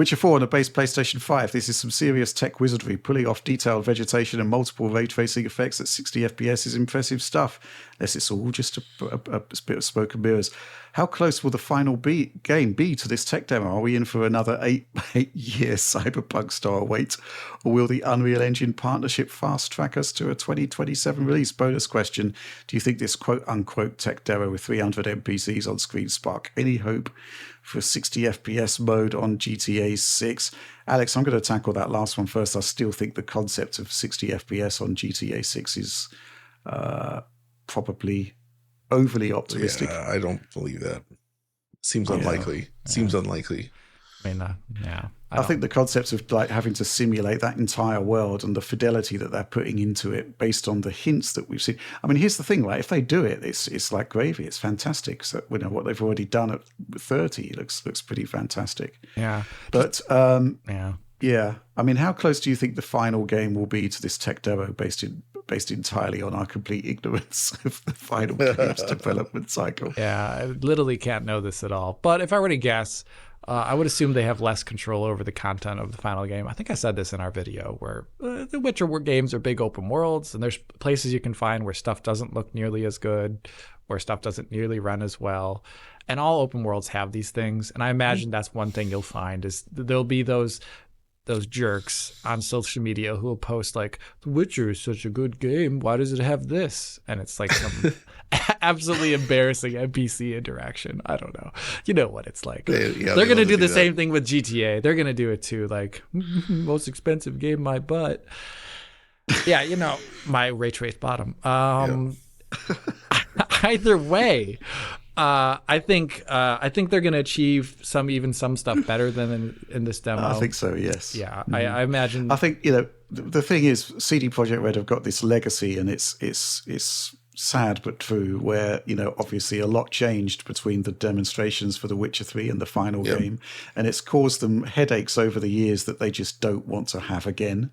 Witcher 4 on a base PlayStation 5. This is some serious tech wizardry. Pulling off detailed vegetation and multiple ray-tracing effects at 60 FPS is impressive stuff. Unless it's all just a bit of smoke and mirrors. How close will the final game be to this tech demo? Are we in for another 8-year Cyberpunk-style wait? Or will the Unreal Engine partnership fast-track us to a 2027 release? Bonus question. Do you think this quote-unquote tech demo with 300 NPCs on screen spark any hope for a 60 FPS mode on GTA 6? Alex, I'm going to tackle that last one first. I still think the concept of 60 FPS on GTA 6 is probably overly optimistic. Yeah, I don't believe that. Seems unlikely. Seems unlikely. I mean, I think the concept of like having to simulate that entire world and the fidelity that they're putting into it based on the hints that we've seen. I mean, here's the thing, right? If they do it, it's like gravy. It's fantastic. So, you know, what they've already done at 30 looks pretty fantastic. Yeah. But yeah. Yeah. I mean, how close do you think the final game will be to this tech demo based entirely on our complete ignorance of the final game's development cycle? Yeah, I literally can't know this at all. But if I were to guess, I would assume they have less control over the content of the final game. I think I said this in our video where the Witcher games are big open worlds, and there's places you can find where stuff doesn't look nearly as good, where stuff doesn't nearly run as well. And all open worlds have these things. And I imagine that's one thing you'll find is there'll be those jerks on social media who will post like, The Witcher is such a good game, why does it have this? And it's like some absolutely embarrassing NPC interaction. I don't know. You know what it's like. They're going to do the same thing with GTA. They're going to do it too. Like, most expensive game in my butt. Yeah, you know, my ray trace bottom. Either way, I think they're going to achieve some stuff better than in this demo. I think so, yes. Yeah, I imagine. I think, you know, the thing is, CD Projekt Red have got this legacy, and it's sad but true, where, you know, obviously a lot changed between the demonstrations for The Witcher 3 and the final game, and it's caused them headaches over the years that they just don't want to have again.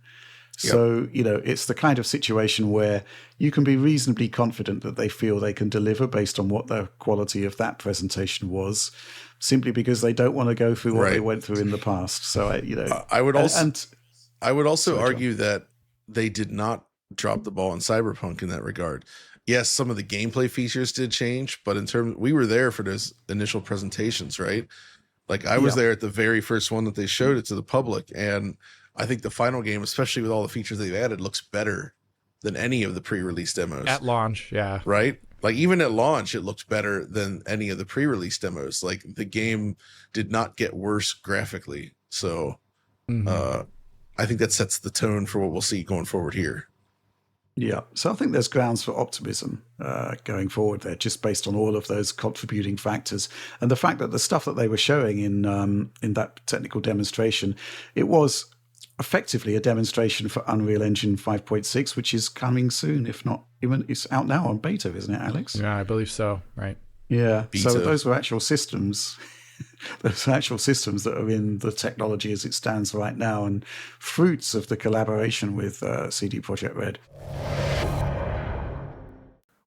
So, you know, it's the kind of situation where you can be reasonably confident that they feel they can deliver based on what the quality of that presentation was, simply because they don't want to go through what they went through in the past. So, you know, I would also argue that they did not drop the ball on Cyberpunk in that regard. Yes, some of the gameplay features did change, but we were there for those initial presentations, right? Like I was there at the very first one that they showed it to the public, and I think the final game, especially with all the features they've added, looks better than any of the pre-release demos. At launch, yeah. Right? Like even at launch, it looked better than any of the pre-release demos. Like the game did not get worse graphically. So I think that sets the tone for what we'll see going forward here. Yeah, so I think there's grounds for optimism going forward there, just based on all of those contributing factors. And the fact that the stuff that they were showing in that technical demonstration, it was effectively a demonstration for Unreal Engine 5.6, which is coming soon, if not even, it's out now on beta, isn't it, Alex? Yeah, I believe so, right. Yeah, beta. So those were actual systems. Those actual systems that are in the technology as it stands right now, and fruits of the collaboration with CD Projekt Red.